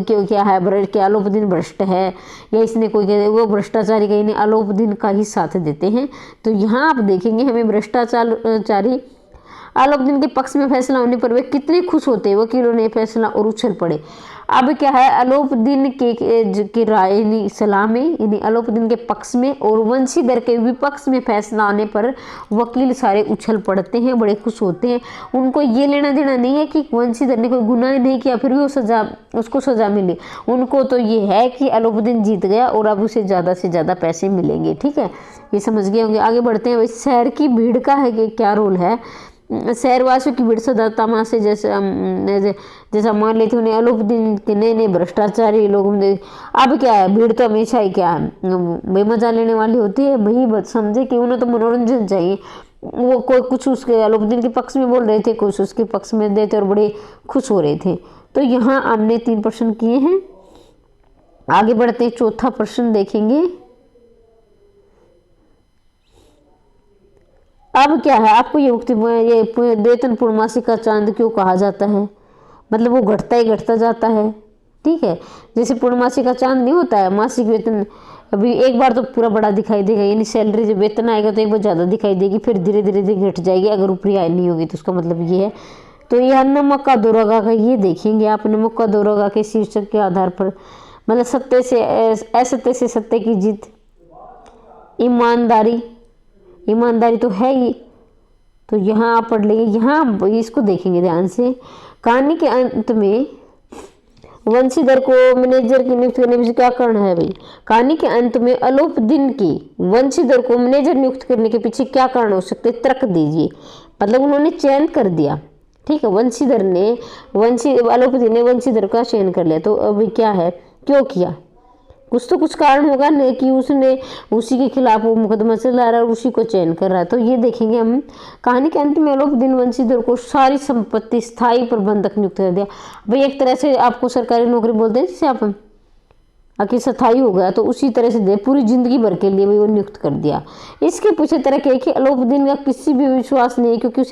क्यों क्या है, क्या अलोपदीन भ्रष्ट है या इसने कोई, वो भ्रष्टाचारी का इन्हें अलोपदीन का ही साथ देते हैं। तो यहाँ आप देखेंगे हमें भ्रष्टाचारी अलाउद्दीन के पक्ष में फैसला होने पर वे कितने खुश होते, वकीलों ने फैसला और उछल पड़े। अब क्या है, अलाउद्दीन के राय यानी सलाह में यानी अलाउद्दीन के पक्ष में और वंशीधर के विपक्ष में फैसला आने पर वकील सारे उछल पड़ते हैं, बड़े खुश होते हैं। उनको ये लेना देना नहीं है कि वंशीधर ने कोई गुनाह नहीं किया फिर भी उसको सजा मिली। उनको तो ये है कि अलाउद्दीन जीत गया और अब उसे ज़्यादा से ज़्यादा पैसे मिलेंगे। ठीक है, ये समझ गए होंगे। आगे बढ़ते हैं। शहर की भीड़ का है कि क्या रोल है। शहरवासियों की भीड़ सदा तमाशे जैसा मान लेते उन्हें अलाउद्दीन के नए भ्रष्टाचारी लोग। अब क्या है, भीड़ तो हमेशा ही क्या है बेमजा लेने वाली होती है। वही बात समझे कि उन्हें तो मनोरंजन चाहिए। वो कोई कुछ उसके अलाउद्दीन के पक्ष में बोल रहे थे, कुछ उसके पक्ष में देते और बड़े खुश हो रहे थे। तो यहाँ हमने 3 प्रश्न किए हैं। आगे बढ़ते हैं, चौथा प्रश्न देखेंगे। अब क्या है, आपको ये वेतन पूर्णमासी का चांद क्यों कहा जाता है? मतलब वो घटता ही घटता जाता है। ठीक है, जैसे पूर्णमासी का चांद नहीं होता है, मासिक वेतन अभी एक बार तो पूरा बड़ा दिखाई देगा, यानी सैलरी जब वेतन आएगा तो एक बार ज़्यादा दिखाई देगी, फिर धीरे धीरे घट जाएगी अगर ऊपरी आय नहीं होगी। तो उसका मतलब ये है। तो यह नमक का दौरागा का ये देखेंगे आप। नमक का दौरागा के शीर्षक के आधार पर मतलब सत्य से असत्य से सत्य की जीत, ईमानदारी तो है ही। तो यहाँ आप पढ़ लेंगे, यहाँ इसको देखेंगे ध्यान से। कहानी के अंत में वंशीधर को मैनेजर की नियुक्त करने में क्या कारण है भाई? कहानी के अंत में अलाउद्दीन की वंशीधर को मैनेजर नियुक्त करने के पीछे क्या कारण हो सकते, तर्क दीजिए। मतलब उन्होंने चयन कर दिया। ठीक है, अलाउद्दीन ने वंशीधर का चयन कर लिया। तो अभी क्या है, क्यों किया? कुछ तो कुछ कारण होगा नहीं कि उसने उसी के खिलाफ वो मुकदमा चला रहा है और उसी को चयन कर रहा है। तो ये देखेंगे हम। कहानी के अंत में अलाउद्दीन वंशीधर को सारी संपत्ति स्थायी प्रबंधक नियुक्त कर दिया। भाई एक तरह से आपको सरकारी नौकरी बोलते हैं, जिसे आप आखिर स्थायी हो गया, तो उसी तरह से दे पूरी जिंदगी भर के लिए भी वो नियुक्त कर दिया। इसके पीछे तरह के कि अलाउद्दीन का किसी भी विश्वास नहीं है, क्योंकि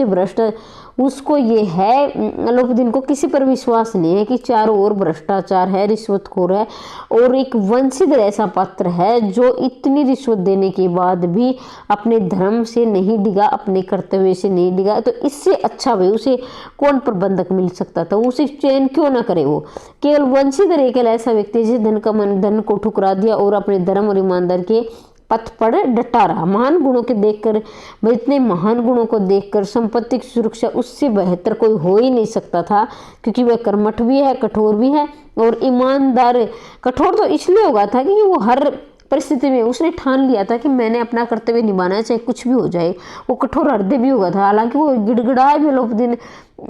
उसको ये है, अलाउद्दीन को किसी पर विश्वास नहीं है कि चारों ओर भ्रष्टाचार है, रिश्वतखोर है और एक वंशीधर ऐसा पात्र है जो इतनी रिश्वत देने के बाद भी अपने धर्म से नहीं डिगा, अपने कर्तव्य से नहीं डिगा। तो इससे अच्छा भाई उसे कौन प्रबंधक मिल सकता था? उसे चयन क्यों ना करे? वो केवल वंशीधर एक ऐसा व्यक्ति है जिसे धन को ठुकरा दिया और अपने धर्म और ईमानदार के पथ पर डटा रहा। महान गुणों के देखकर, इतने महान गुणों को देखकर संपत्ति की सुरक्षा उससे बेहतर कोई हो ही नहीं सकता था, क्योंकि वह कर्मठ भी है, कठोर भी है और ईमानदार। कठोर तो इसलिए होगा था कि वो हर परिस्थिति में उसने ठान लिया था कि मैंने अपना कर्तव्य निभाना है, चाहे कुछ भी हो जाए। वो कठोर हृदय भी होगा था। हालांकि वो गिड़गिड़ाए भी, अलाउद्दीन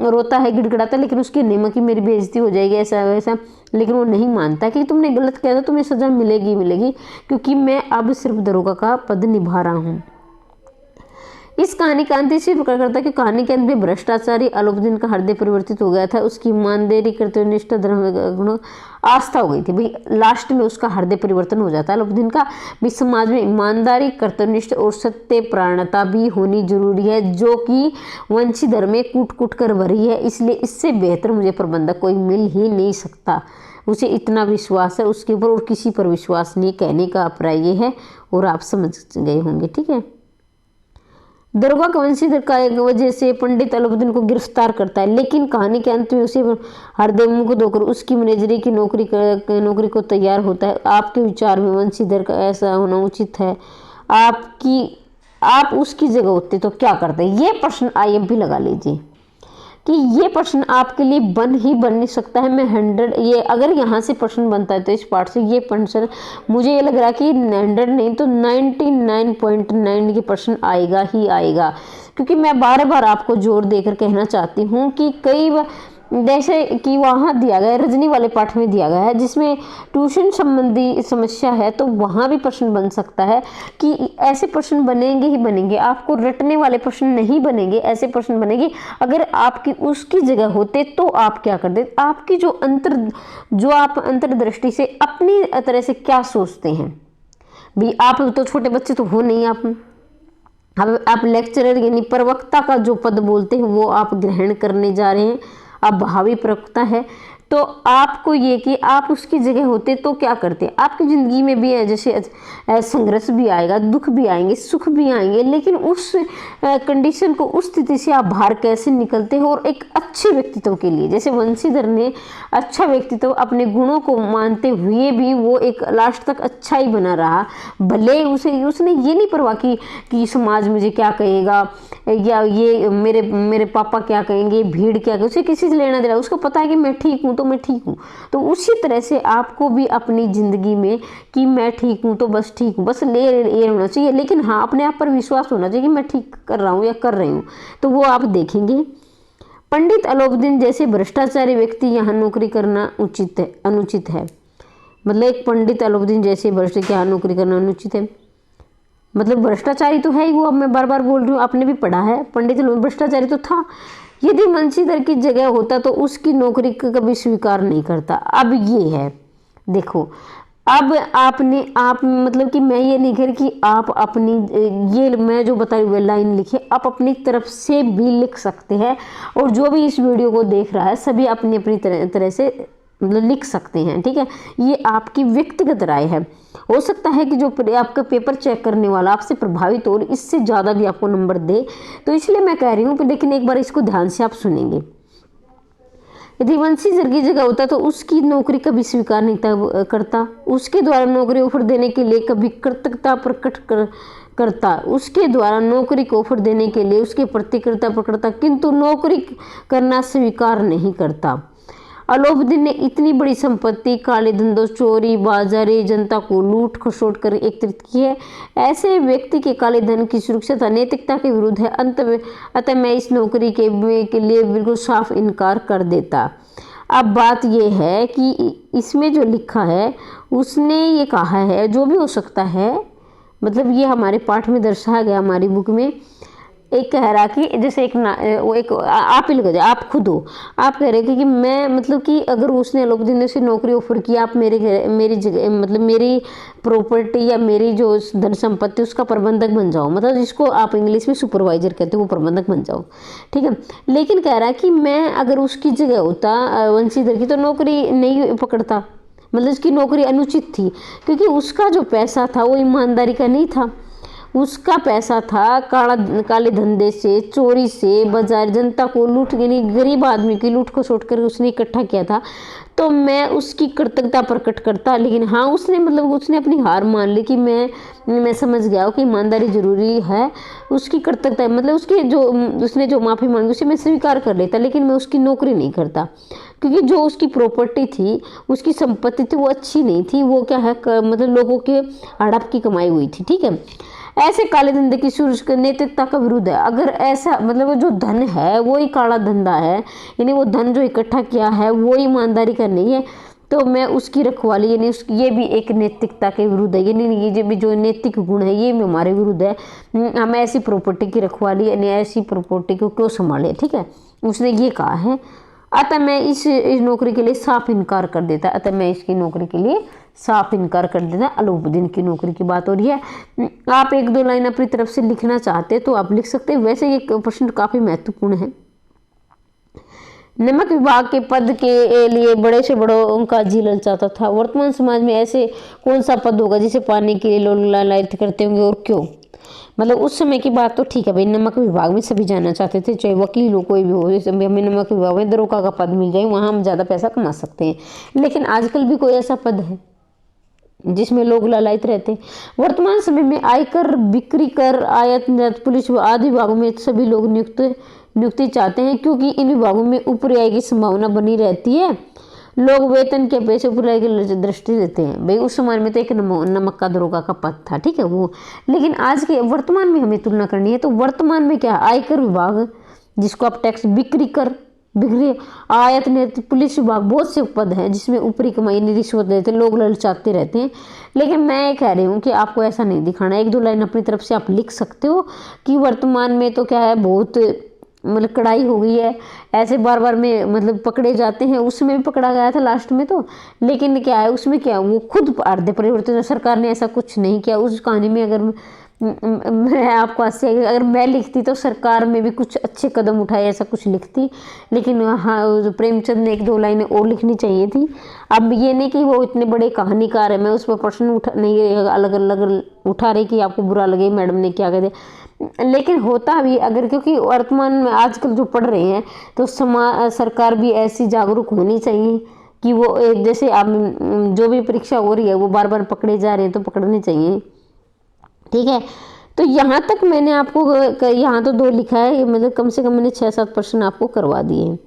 रोता है, गिड़गिड़ाता, लेकिन उसकी नहीं कि मेरी बेइज्जती हो जाएगी ऐसा वैसा, लेकिन वो नहीं मानता कि तुमने गलत किया था, तुम्हें सजा मिलेगी, क्योंकि मैं अब सिर्फ दरोगा का पद निभा रहा हूँ। इस कहानी का अंत इसी प्रकार करता है कि कहानी के अंत में भ्रष्टाचारी अलाउद्दीन का हृदय परिवर्तित हो गया था। उसकी ईमानदारी, कर्तव्यनिष्ठा, धर्म, आस्था हो गई थी। भाई लास्ट में उसका हृदय परिवर्तन हो जाता है। अलाउद्दीन का भी समाज में ईमानदारी, कर्तव्यनिष्ठ और सत्य प्राणता भी होनी जरूरी है, जो कि वंशीधर में कूट कूट कर भरी है। इसलिए इससे बेहतर मुझे प्रबंधक कोई मिल ही नहीं सकता। उसे इतना विश्वास है उसके ऊपर और किसी पर विश्वास नहीं। कहने का अभिप्राय ये है और आप समझ गए होंगे। ठीक है, दरोगा का वंशीधर का एक वजह से पंडित अलाउद्दीन को गिरफ्तार करता है, लेकिन कहानी के अंत में उसे हृदय मुक्त होकर उसकी मैनेजरी की नौकरी को तैयार होता है। आपके विचार में वंशीधर का ऐसा होना उचित है? आप उसकी जगह होते तो क्या करते? ये प्रश्न IMP लगा लीजिए कि ये प्रश्न आपके लिए बन नहीं सकता है। मैं 100 ये अगर यहाँ से प्रश्न बनता है तो इस पार्ट से ये प्रश्न मुझे ये लग रहा है कि 100 नहीं तो 99.9 ये प्रश्न आएगा ही आएगा, क्योंकि मैं बार बार आपको जोर देकर कहना चाहती हूँ कि कई बार जैसे कि वहाँ दिया गया है, रजनी वाले पाठ में दिया गया है जिसमें ट्यूशन संबंधी समस्या है, तो वहाँ भी प्रश्न बन सकता है कि ऐसे प्रश्न बनेंगे ही बनेंगे। आपको रटने वाले प्रश्न नहीं बनेंगे, ऐसे प्रश्न बनेंगे। अगर आपकी उसकी जगह होते तो आप क्या करते? आपकी जो आप अंतर्दृष्टि से अपनी तरह से क्या सोचते हैं? भाई आप तो छोटे बच्चे तो हो नहीं, आप लेक्चरर यानी प्रवक्ता का जो पद बोलते हैं वो आप ग्रहण करने जा रहे हैं। अब भावी प्रवक्ता है, तो आपको ये कि आप उसकी जगह होते तो क्या करते। आपकी ज़िंदगी में भी जैसे संघर्ष भी आएगा, दुख भी आएंगे, सुख भी आएंगे, लेकिन उस कंडीशन को, उस स्थिति से आप बाहर कैसे निकलते हो और एक अच्छे व्यक्तित्व के लिए, जैसे वंशीधर ने अच्छा व्यक्तित्व अपने गुणों को मानते हुए भी वो एक लास्ट तक अच्छा ही बना रहा। भले उसने ये नहीं परवाह कि समाज मुझे क्या कहेगा या ये मेरे पापा क्या कहेंगे, भीड़ क्या कहेगी, उसे किसी से लेना देना, उसको पता है कि मैं ठीक हूँ तो मैं ठीक हूँ। तो उसी तरह से आपको भी अपनी ज़िंदगी में कि मैं ठीक हूँ तो बस ठीक हूँ, बस ये होना चाहिए। लेकिन हाँ, अपने आप पर विश्वास होना चाहिए कि मैं ठीक कर रहा हूँ या कर रही हूँ, तो वो आप देखेंगे। पंडित अलाउद्दीन जैसे भ्रष्टाचारी व्यक्ति यहाँ नौकरी करना अनुचित है। मतलब एक पंडित अलाउद्दीन जैसे भ्रष्टाचारी के यहाँ नौकरी करना अनुचित है, मतलब भ्रष्टाचारी तो है ही वो। अब मैं बार बार बोल रही हूँ, आपने भी पढ़ा है, पंडित भ्रष्टाचारी तो था। यदि वंशीधर की जगह होता तो उसकी नौकरी कभी स्वीकार नहीं करता। अब ये है, देखो, अब आप मतलब कि मैं ये नहीं कह रही कि आप अपनी ये मैं जो बताई हुई लाइन लिखी, आप अपनी तरफ से भी लिख सकते हैं, और जो भी इस वीडियो को देख रहा है सभी अपनी अपनी तरह से मतलब लिख सकते हैं, ठीक है। ये आपकी व्यक्तिगत राय है। हो सकता है कि जो आपका पेपर चेक करने वाला आपसे प्रभावित हो और इससे ज़्यादा भी आपको नंबर दे, तो इसलिए मैं कह रही हूँ, लेकिन एक बार इसको ध्यान से आप सुनेंगे। यदि वंशीधर की जगह होता तो उसकी नौकरी कभी स्वीकार नहीं करता, उसके द्वारा नौकरी ऑफर देने के लिए कभी कृतज्ञता प्रकट करता, उसके द्वारा नौकरी को ऑफर देने के लिए उसके प्रति कृतज्ञता प्रकट करता, किंतु नौकरी करना स्वीकार नहीं करता। अलाउद्दीन ने इतनी बड़ी संपत्ति, काले धंधों, चोरी बाजारी, जनता को लूट खसोट कर एकत्रित की है। ऐसे व्यक्ति के काले धन की सुरक्षा नैतिकता के विरुद्ध है। अतः मैं इस नौकरी के लिए बिल्कुल साफ इनकार कर देता। अब बात यह है कि इसमें जो लिखा है उसने ये कहा है, जो भी हो सकता है, मतलब ये हमारे पाठ में दर्शाया गया, हमारी बुक में एक कह रहा कि जैसे आप ही लगा जाए, आप खुद हो, आप कह रहे थे कि मैं मतलब कि अगर उसने अलाउद्दीन ने से नौकरी ऑफर किया, आप मेरी जगह मतलब मेरी प्रॉपर्टी या मेरी जो धन संपत्ति उसका प्रबंधक बन जाओ, मतलब जिसको आप इंग्लिश में सुपरवाइजर कहते हो, वो प्रबंधक बन जाओ, ठीक है। लेकिन कह रहा है कि मैं अगर उसकी जगह होता वंशीधर की, तो नौकरी नहीं पकड़ता, मतलब उसकी नौकरी अनुचित थी, क्योंकि उसका जो पैसा था वो ईमानदारी का नहीं था। उसका पैसा था काले धंधे से, चोरी से, बाजार जनता को लूट, यानी गरीब आदमी की लूट को छोड़ कर उसने इकट्ठा किया था। तो मैं उसकी कृतज्ञता प्रकट करता, लेकिन हाँ उसने अपनी हार मान ली कि मैं समझ गया हूँ कि ईमानदारी जरूरी है। उसकी कृतज्ञता मतलब उसने जो माफ़ी मांगी उसे मैं स्वीकार कर लेता, लेकिन मैं उसकी नौकरी नहीं करता, क्योंकि जो उसकी प्रॉपर्टी थी, उसकी संपत्ति थी, वो अच्छी नहीं थी। वो क्या है मतलब लोगों के हड़प की कमाई हुई थी, ठीक है। ऐसे काले धंधे की नैतिकता का विरुद्ध है। अगर ऐसा मतलब जो धन है वो ही काला धंधा है, यानी वो धन जो इकट्ठा किया है वो ईमानदारी का नहीं है, तो मैं उसकी रखवाली यानी ये भी एक नैतिकता के विरुद्ध है। यानी ये भी जो नैतिक गुण है ये भी हमारे विरुद्ध है। हम ऐसी प्रॉपर्टी की रखवाली यानी ऐसी प्रॉपर्टी को क्यों संभालें, ठीक है, उसने ये कहा है। अतः मैं इस नौकरी के लिए साफ इनकार कर देता, अलाउद्दीन की नौकरी की बात हो रही है। आप एक दो लाइन अपनी तरफ से लिखना चाहते तो आप लिख सकते हैं। वैसे ये प्रश्न काफ़ी महत्वपूर्ण है। नमक विभाग के पद के लिए बड़े से बड़ों का जी ललचाता था। वर्तमान समाज में ऐसे कौन सा पद होगा जिसे पाने के लिए लोग लालायित करते होंगे और क्यों? मतलब उस समय की बात तो ठीक है भाई, नमक विभाग में सभी जाना चाहते थे, चाहे वकील हो कोई भी हो। जैसे हमें नमक विभाग में दरोगा का पद मिल जाए, वहाँ हम ज़्यादा पैसा कमा सकते हैं। लेकिन आजकल भी कोई ऐसा पद है जिसमें लोग लालायित रहते हैं? वर्तमान समय में आयकर, बिक्री कर, आयात निर्यात, पुलिस आदि विभागों में सभी लोग नियुक्ति चाहते हैं, क्योंकि इन विभागों में ऊपर आय की संभावना बनी रहती है। लोग वेतन के पैसे ऊपर आय की दृष्टि देते हैं। भाई उस समय में तो एक नमक का दरोगा का पद था, ठीक है वो। लेकिन आज के वर्तमान में हमें तुलना करनी है, तो वर्तमान में क्या, आयकर विभाग जिसको आप टैक्स, बिक्री आयात निर्यात, पुलिस विभाग, बहुत से पद हैं जिसमें ऊपरी कमाई रिश्वत देते, लोग ललचाते रहते हैं। लेकिन मैं कह रही हूँ कि आपको ऐसा नहीं दिखाना। एक दो लाइन अपनी तरफ से आप लिख सकते हो कि वर्तमान में तो क्या है, बहुत मतलब कड़ाई हो गई है, ऐसे बार बार में मतलब पकड़े जाते हैं। उसमें भी पकड़ा गया था लास्ट में तो, लेकिन क्या है उसमें क्या, वो खुद आर्थिक परिवर्तन, सरकार ने ऐसा कुछ नहीं किया उस कहानी में। अगर मैं आपको हंसी आएगी, अगर मैं लिखती तो सरकार में भी कुछ अच्छे कदम उठाए, ऐसा कुछ लिखती। लेकिन हाँ, प्रेमचंद ने 1-2 लाइनें और लिखनी चाहिए थी। अब ये नहीं कि वो इतने बड़े कहानीकार है, मैं उस पर प्रश्न उठा नहीं अलग अलग उठा रही कि आपको बुरा लगे मैडम ने क्या कह दिया। लेकिन होता भी अगर, क्योंकि वर्तमान में आजकल जो पढ़ रहे हैं तो सरकार भी ऐसी जागरूक होनी चाहिए कि वो जैसे आप जो भी परीक्षा हो रही है वो बार बार पकड़े जा रहे हैं तो पकड़ने चाहिए। ठीक है, तो यहाँ तक मैंने आपको, यहाँ तो 2 लिखा है, मतलब कम से कम मैंने 6-7 प्रश्न आपको करवा दिए हैं।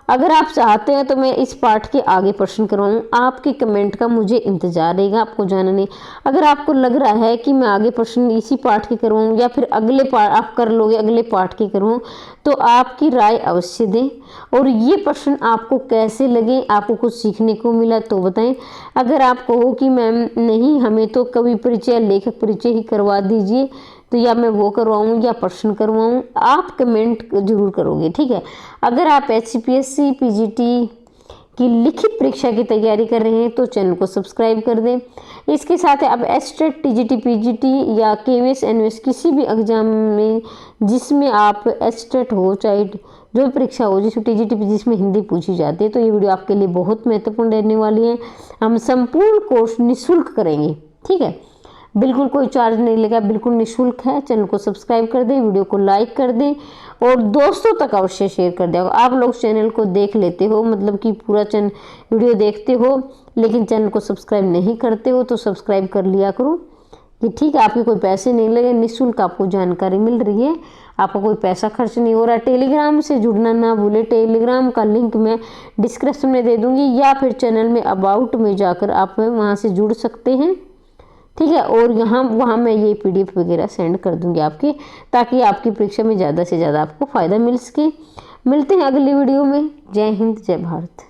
अगर आप चाहते हैं तो मैं इस पार्ट के आगे प्रश्न करवाऊँ, आपके कमेंट का मुझे इंतजार रहेगा आपको जानने। अगर आपको लग रहा है कि मैं आगे प्रश्न इसी पार्ट के करवाऊँ या फिर अगले पार्ट आप कर लोगे अगले पार्ट के करवाऊँ, तो आपकी राय अवश्य दें। और ये प्रश्न आपको कैसे लगे, आपको कुछ सीखने को मिला तो बताएं। अगर आप कहो कि मैम नहीं हमें तो कवि परिचय लेखक परिचय ही करवा दीजिए, तो या मैं वो करवाऊँ या प्रश्न करवाऊँ, आप कमेंट जरूर करोगे। ठीक है, अगर आप HCPSC PGT की लिखित परीक्षा की तैयारी कर रहे हैं तो चैनल को सब्सक्राइब कर दें। इसके साथ आप STET TGT PGT या KVS NVS किसी भी एग्जाम में जिसमें आप STET हो चाहे जो भी परीक्षा हो जिसमें TGT जिसमें हिंदी पूछी जाती है, तो ये वीडियो आपके लिए बहुत महत्वपूर्ण रहने वाली है। हम संपूर्ण कोर्स निःशुल्क करेंगे। ठीक है, बिल्कुल कोई चार्ज नहीं लगा, बिल्कुल निःशुल्क है। चैनल को सब्सक्राइब कर दें, वीडियो को लाइक कर दें और दोस्तों तक अवश्य शेयर कर दें। आप लोग चैनल को देख लेते हो, मतलब कि पूरा वीडियो देखते हो लेकिन चैनल को सब्सक्राइब नहीं करते हो, तो सब्सक्राइब कर लिया करो कि ठीक है, आपके कोई पैसे नहीं लगे, निःशुल्क आपको जानकारी मिल रही है, आपका कोई पैसा खर्च नहीं हो रहा। टेलीग्राम से जुड़ना ना भूले, टेलीग्राम का लिंक मैं डिस्क्रिप्शन में दे दूँगी या फिर चैनल में अबाउट में जाकर आप वहाँ से जुड़ सकते हैं। ठीक है, और वहाँ मैं ये PDF वगैरह सेंड कर दूंगी आपके, ताकि आपकी परीक्षा में ज़्यादा से ज़्यादा आपको फ़ायदा मिल सके। मिलते हैं अगली वीडियो में। जय हिंद, जय भारत।